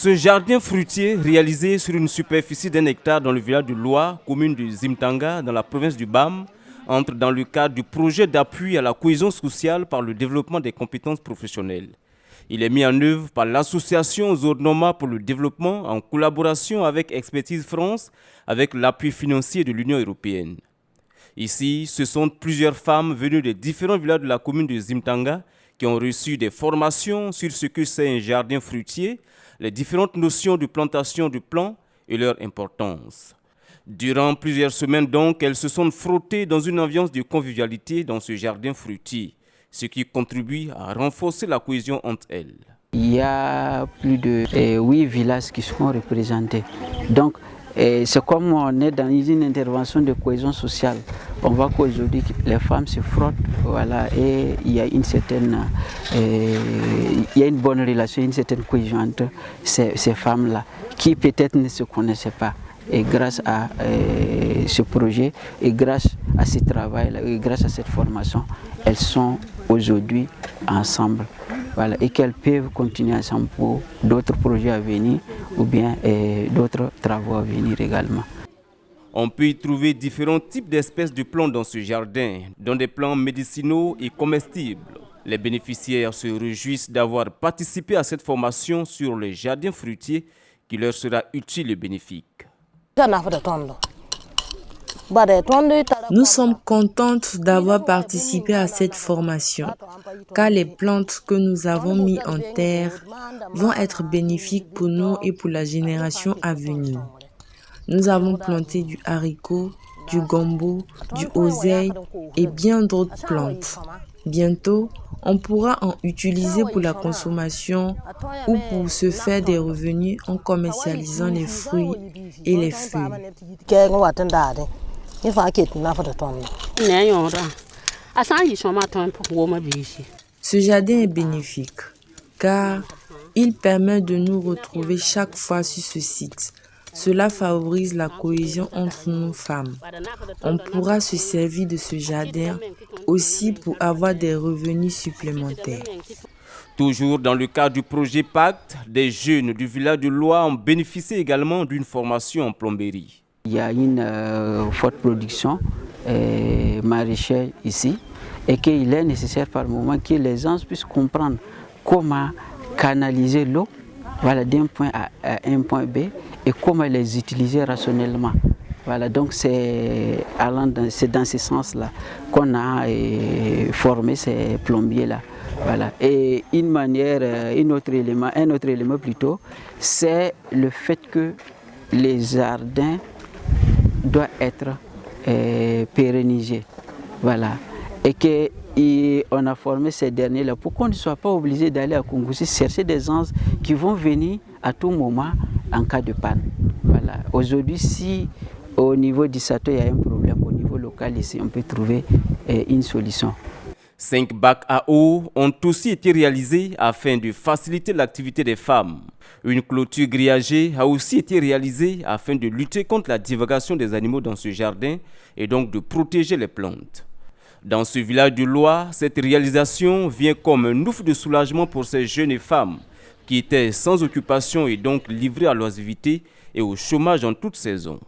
Ce jardin fruitier, réalisé sur une superficie d'1 hectare dans le village de Loa, commune de Zimtanga, dans la province du BAM, entre dans le cadre du projet d'appui à la cohésion sociale par le développement des compétences professionnelles. Il est mis en œuvre par l'association Zordnoma pour le développement en collaboration avec Expertise France, avec l'appui financier de l'Union européenne. Ici, ce sont plusieurs femmes venues des différents villages de la commune de Zimtanga qui ont reçu des formations sur ce que c'est un jardin fruitier, les différentes notions de plantation de plants et leur importance. Durant plusieurs semaines donc, elles se sont frottées dans une ambiance de convivialité dans ce jardin fruitier, ce qui contribue à renforcer la cohésion entre elles. Il y a plus de 8 villages qui sont représentés. Donc, c'est comme on est dans une intervention de cohésion sociale. On voit qu'aujourd'hui, les femmes se frottent, voilà, et il y a une bonne relation, une certaine cohésion entre ces femmes-là, qui peut-être ne se connaissaient pas. Et grâce à ce projet, et grâce à ce travail-là, et grâce à cette formation, elles sont aujourd'hui ensemble. Voilà, et qu'elles peuvent continuer ensemble pour d'autres projets à venir ou bien d'autres travaux à venir également. On peut y trouver différents types d'espèces de plantes dans ce jardin, dont des plantes médicinaux et comestibles. Les bénéficiaires se réjouissent d'avoir participé à cette formation sur les jardins fruitiers qui leur sera utile et bénéfique. Nous sommes contentes d'avoir participé à cette formation, car les plantes que nous avons mises en terre vont être bénéfiques pour nous et pour la génération à venir. Nous avons planté du haricot, du gombo, du oseille et bien d'autres plantes. Bientôt, on pourra en utiliser pour la consommation ou pour se faire des revenus en commercialisant les fruits et les feuilles. Ce jardin est bénéfique car il permet de nous retrouver chaque fois sur ce site. Cela favorise la cohésion entre nous femmes. On pourra se servir de ce jardin aussi pour avoir des revenus supplémentaires. Toujours dans le cadre du projet Pacte, des jeunes du village de Loa ont bénéficié également d'une formation en plomberie. Il y a une forte production maraîchère ici et qu'il est nécessaire par moment que les gens puissent comprendre comment canaliser l'eau, voilà, d'un point A à un point B et comment les utiliser rationnellement. Voilà, donc c'est dans ce sens-là qu'on a formé ces plombiers-là. Voilà. Et un autre élément plutôt, c'est le fait que les jardins doivent être pérennisés. Voilà. Et qu'on a formé ces derniers-là pour qu'on ne soit pas obligé d'aller à Kungusi chercher des gens qui vont venir à tout moment en cas de panne. Voilà. Aujourd'hui, si au niveau du Sato il y a un problème, au niveau local ici, on peut trouver une solution. 5 bacs à eau ont aussi été réalisés afin de faciliter l'activité des femmes. Une clôture grillagée a aussi été réalisée afin de lutter contre la divagation des animaux dans ce jardin et donc de protéger les plantes. Dans ce village de Loa, cette réalisation vient comme un ouf de soulagement pour ces jeunes femmes qui étaient sans occupation et donc livrées à l'oisiveté et au chômage en toute saison.